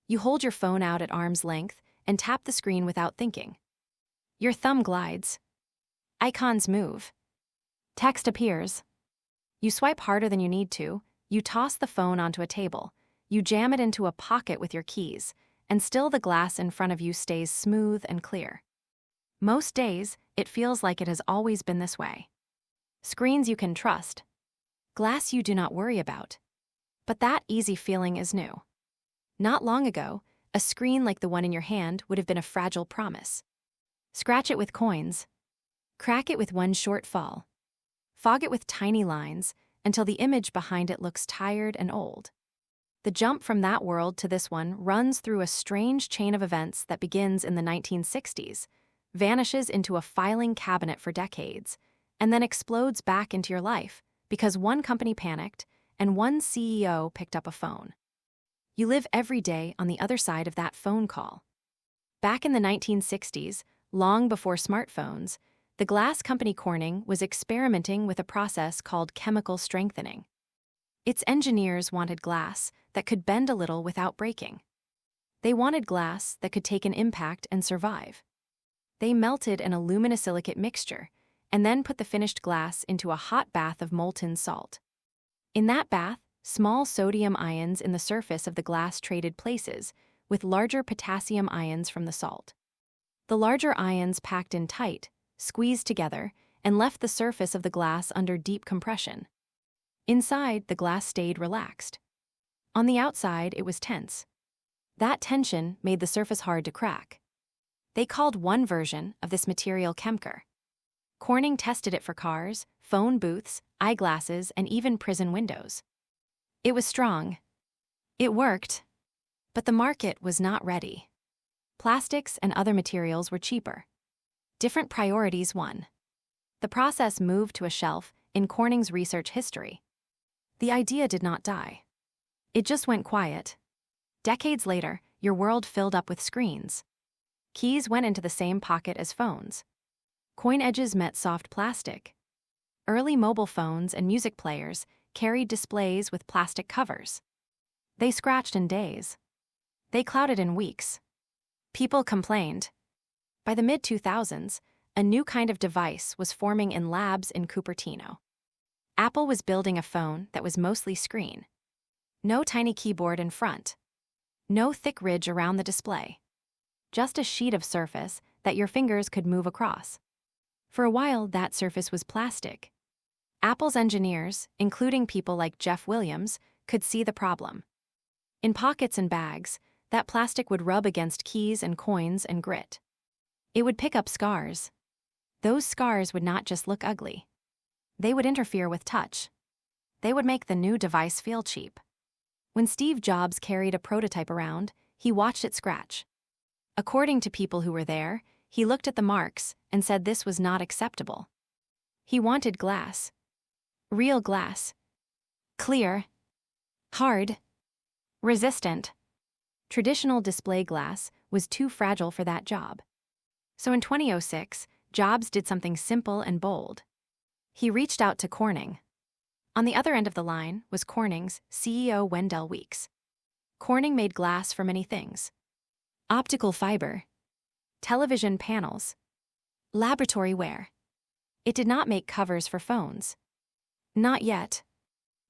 You hold your phone out at arm's length and tap the screen without thinking. Your thumb glides. Icons move. Text appears. You swipe harder than you need to, you toss the phone onto a table, you jam it into a pocket with your keys, and still the glass in front of you stays smooth and clear. Most days, it feels like it has always been this way. Screens you can trust. Glass you do not worry about. But that easy feeling is new. Not long ago, a screen like the one in your hand would have been a fragile promise. Scratch it with coins. Crack it with one short fall. Fog it with tiny lines until the image behind it looks tired and old. The jump from that world to this one runs through a strange chain of events that begins in the 1960s, vanishes into a filing cabinet for decades, and then explodes back into your life because one company panicked and one CEO picked up a phone. You live every day on the other side of that phone call. Back in the 1960s, long before smartphones, the glass company Corning was experimenting with a process called chemical strengthening. Its engineers wanted glass that could bend a little without breaking. They wanted glass that could take an impact and survive. They melted an aluminosilicate mixture and then put the finished glass into a hot bath of molten salt. In that bath, small sodium ions in the surface of the glass traded places with larger potassium ions from the salt. The larger ions packed in tight, squeezed together, and left the surface of the glass under deep compression. Inside, the glass stayed relaxed. On the outside, it was tense. That tension made the surface hard to crack. They called one version of this material Chemcor. Corning tested it for cars, phone booths, eyeglasses, and even prison windows. It was strong. It worked. But the market was not ready. Plastics and other materials were cheaper. Different priorities won. The process moved to a shelf in Corning's research history. The idea did not die. It just went quiet. Decades later, your world filled up with screens. Keys went into the same pocket as phones. Coin edges met soft plastic. Early mobile phones and music players carried displays with plastic covers. They scratched in days. They clouded in weeks. People complained. By the mid-2000s, a new kind of device was forming in labs in Cupertino. Apple was building a phone that was mostly screen. No tiny keyboard in front. No thick ridge around the display. Just a sheet of surface that your fingers could move across. For a while, that surface was plastic. Apple's engineers, including people like Jeff Williams, could see the problem. In pockets and bags, that plastic would rub against keys and coins and grit. It would pick up scars. Those scars would not just look ugly. They would interfere with touch. They would make the new device feel cheap. When Steve Jobs carried a prototype around, he watched it scratch. According to people who were there, he looked at the marks and said this was not acceptable. He wanted glass. Real glass. Clear. Hard. Resistant. Traditional display glass was too fragile for that job. So in 2006, Jobs did something simple and bold. He reached out to Corning. On the other end of the line was Corning's CEO Wendell. Corning made glass for many things. Optical fiber. Television panels. Laboratory ware. It did not make covers for phones. Not yet.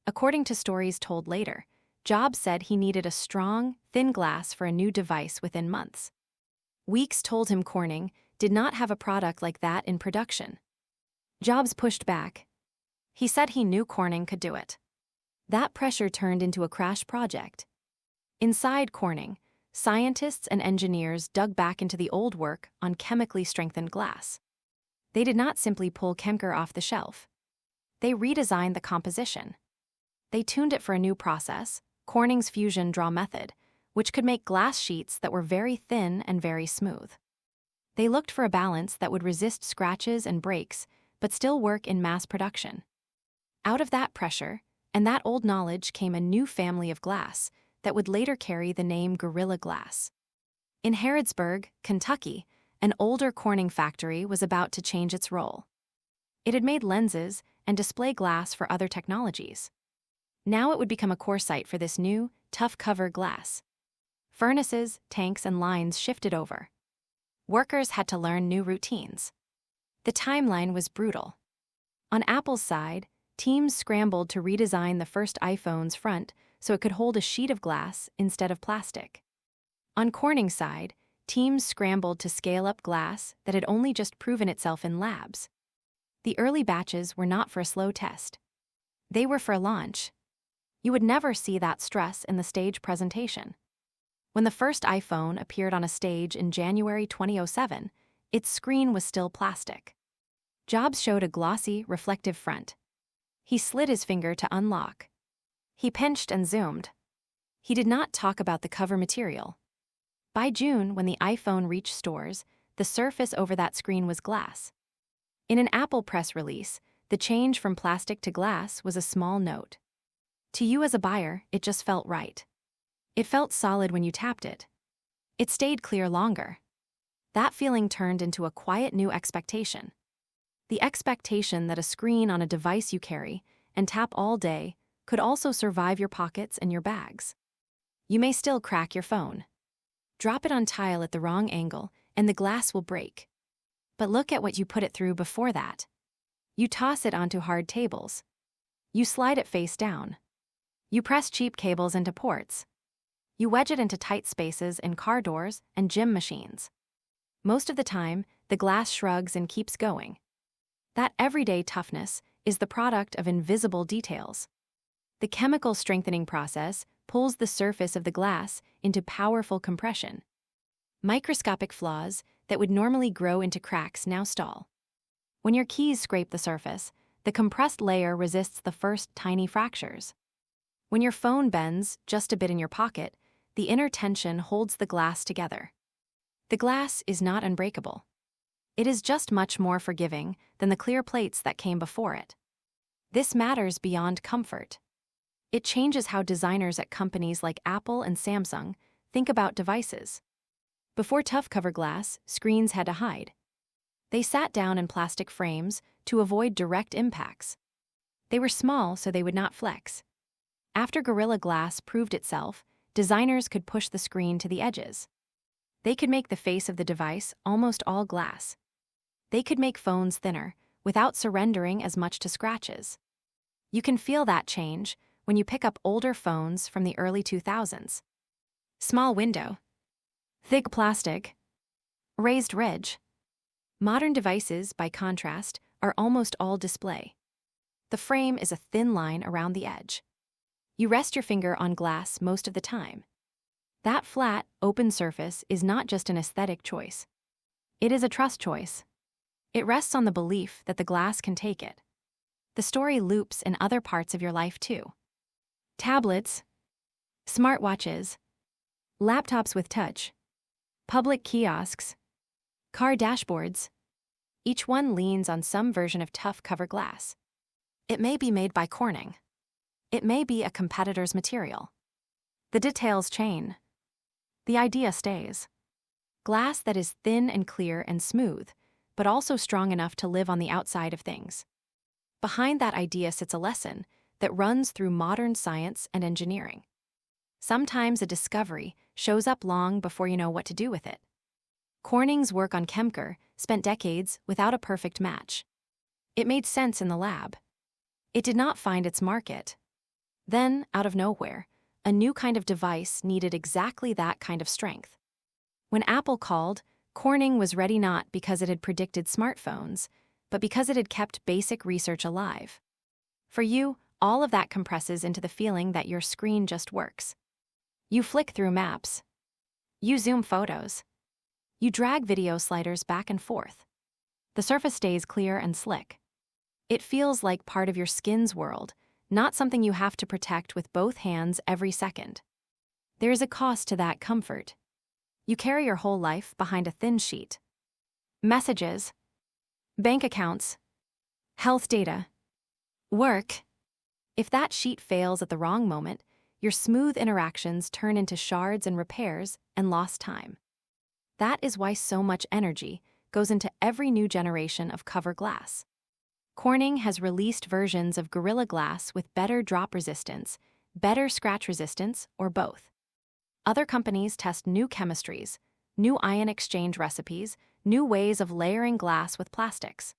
According to stories told later, Jobs said he needed a strong, thin glass for a new device within months. Weeks told him Corning did not have a product like that in production. Jobs pushed back. He said he knew Corning could do it. That pressure turned into a crash project. Inside Corning, scientists and engineers dug back into the old work on chemically strengthened glass. They did not simply pull Chemcor off the shelf. They redesigned the composition. They tuned it for a new process, Corning's fusion draw method, which could make glass sheets that were very thin and very smooth. They looked for a balance that would resist scratches and breaks, but still work in mass production. Out of that pressure and that old knowledge came a new family of glass that would later carry the name Gorilla Glass. In Harrodsburg, Kentucky, an older Corning factory was about to change its role. It had made lenses and display glass for other technologies. Now it would become a core site for this new, tough cover glass. Furnaces, tanks, and lines shifted over. Workers had to learn new routines. The timeline was brutal. On Apple's side, teams scrambled to redesign the first iPhone's front so it could hold a sheet of glass instead of plastic. On Corning's side, teams scrambled to scale up glass that had only just proven itself in labs. The early batches were not for a slow test. They were for launch. You would never see that stress in the stage presentation. When the first iPhone appeared on a stage in January 2007, its screen was still plastic. Jobs showed a glossy, reflective front. He slid his finger to unlock. He pinched and zoomed. He did not talk about the cover material. By June, when the iPhone reached stores, the surface over that screen was glass. In an Apple press release, the change from plastic to glass was a small note. To you as a buyer, it just felt right. It felt solid when you tapped it. It stayed clear longer. That feeling turned into a quiet new expectation. The expectation that a screen on a device you carry and tap all day could also survive your pockets and your bags. You may still crack your phone. Drop it on tile at the wrong angle, and the glass will break. But look at what you put it through before that. You toss it onto hard tables. You slide it face down. You press cheap cables into ports. You wedge it into tight spaces in car doors and gym machines. Most of the time, the glass shrugs and keeps going. That everyday toughness is the product of invisible details. The chemical strengthening process pulls the surface of the glass into powerful compression. Microscopic flaws that would normally grow into cracks now stall. When your keys scrape the surface, the compressed layer resists the first tiny fractures. When your phone bends just a bit in your pocket, the inner tension holds the glass together. The glass is not unbreakable. It is just much more forgiving than the clear plates that came before it. This matters beyond comfort. It changes how designers at companies like Apple and Samsung think about devices. Before tough cover glass, screens had to hide. They sat down in plastic frames to avoid direct impacts. They were small so they would not flex. After Gorilla Glass proved itself, designers could push the screen to the edges. They could make the face of the device almost all glass. They could make phones thinner without surrendering as much to scratches. You can feel that change when you pick up older phones from the early 2000s. Small window. Thick plastic. Raised ridge. Modern devices, by contrast, are almost all display. The frame is a thin line around the edge. You rest your finger on glass most of the time. That flat, open surface is not just an aesthetic choice. It is a trust choice. It rests on the belief that the glass can take it. The story loops in other parts of your life too. Tablets, smartwatches, laptops with touch, public kiosks, car dashboards. Each one leans on some version of tough cover glass. It may be made by Corning. It may be a competitor's material. The details chain. The idea stays. Glass that is thin and clear and smooth, but also strong enough to live on the outside of things. Behind that idea sits a lesson that runs through modern science and engineering. Sometimes a discovery shows up long before you know what to do with it. Corning's work on Chemcor spent decades without a perfect match. It made sense in the lab. It did not find its market. Then, out of nowhere, a new kind of device needed exactly that kind of strength. When Apple called, Corning was ready not because it had predicted smartphones, but because it had kept basic research alive. For you, all of that compresses into the feeling that your screen just works. You flick through maps. You zoom photos. You drag video sliders back and forth. The surface stays clear and slick. It feels like part of your skin's world, not something you have to protect with both hands every second. There is a cost to that comfort. You carry your whole life behind a thin sheet. Messages, bank accounts, health data, work. If that sheet fails at the wrong moment, your smooth interactions turn into shards and repairs and lost time. That is why so much energy goes into every new generation of cover glass. Corning has released versions of Gorilla Glass with better drop resistance, better scratch resistance, or both. Other companies test new chemistries, new ion exchange recipes, new ways of layering glass with plastics.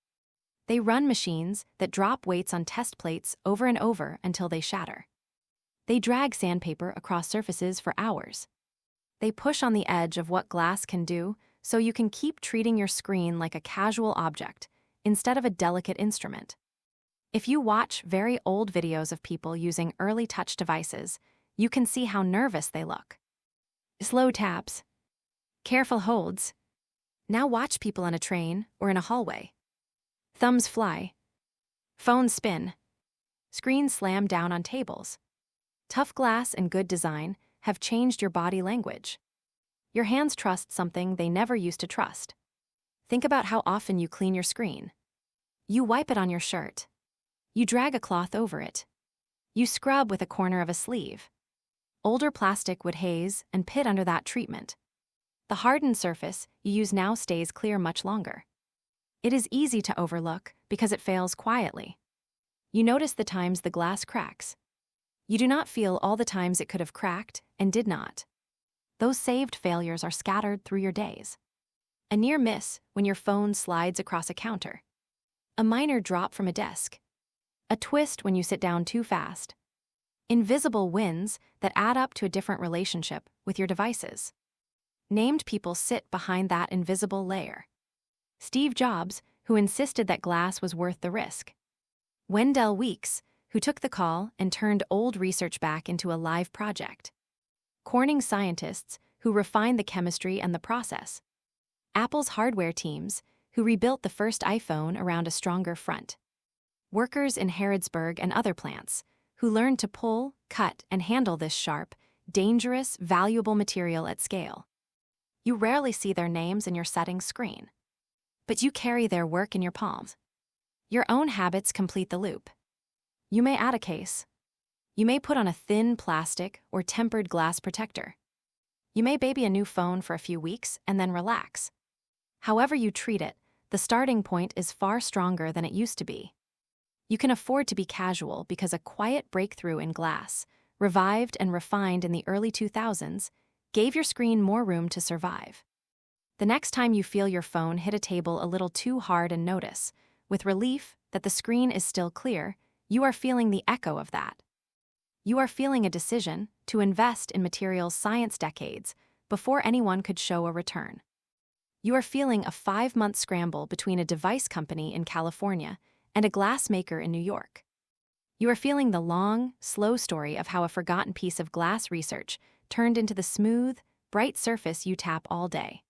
They run machines that drop weights on test plates over and over until they shatter. They drag sandpaper across surfaces for hours. They push on the edge of what glass can do so you can keep treating your screen like a casual object instead of a delicate instrument. If you watch very old videos of people using early touch devices, you can see how nervous they look. Slow taps. Careful holds. Now watch people on a train or in a hallway. Thumbs fly. Phones spin. Screens slam down on tables. Tough glass and good design have changed your body language. Your hands trust something they never used to trust. Think about how often you clean your screen. You wipe it on your shirt. You drag a cloth over it. You scrub with a corner of a sleeve. Older plastic would haze and pit under that treatment. The hardened surface you use now stays clear much longer. It is easy to overlook because it fails quietly. You notice the times the glass cracks. You do not feel all the times it could have cracked and did not. Those saved failures are scattered through your days. A near miss when your phone slides across a counter. A minor drop from a desk. A twist when you sit down too fast. Invisible wins that add up to a different relationship with your devices. Named people sit behind that invisible layer. Steve Jobs, who insisted that glass was worth the risk. Wendell, who took the call and turned old research back into a live project. Corning scientists, who refined the chemistry and the process. Apple's hardware teams, who rebuilt the first iPhone around a stronger front. Workers in Harrodsburg and other plants, who learned to pull, cut, and handle this sharp, dangerous, valuable material at scale. You rarely see their names in your settings screen, but you carry their work in your palms. Your own habits complete the loop. You may add a case. You may put on a thin plastic or tempered glass protector. You may baby a new phone for a few weeks and then relax. However you treat it, the starting point is far stronger than it used to be. You can afford to be casual because a quiet breakthrough in glass, revived and refined in the early 2000s, gave your screen more room to survive. The next time you feel your phone hit a table a little too hard and notice, with relief that the screen is still clear, you are feeling the echo of that. You are feeling a decision to invest in materials science decades before anyone could show a return. You are feeling a 5-month scramble between a device company in California and a glass maker in New York. You are feeling the long, slow story of how a forgotten piece of glass research turned into the smooth, bright surface you tap all day.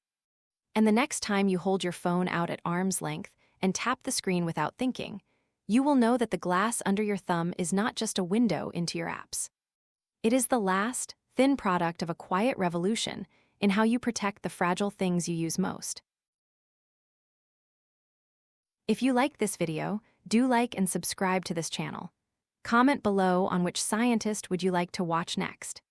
And the next time you hold your phone out at arm's length and tap the screen without thinking, you will know that the glass under your thumb is not just a window into your apps. It is the last, thin product of a quiet revolution in how you protect the fragile things you use most. If you liked this video, do like and subscribe to this channel. Comment below on which scientist would you like to watch next.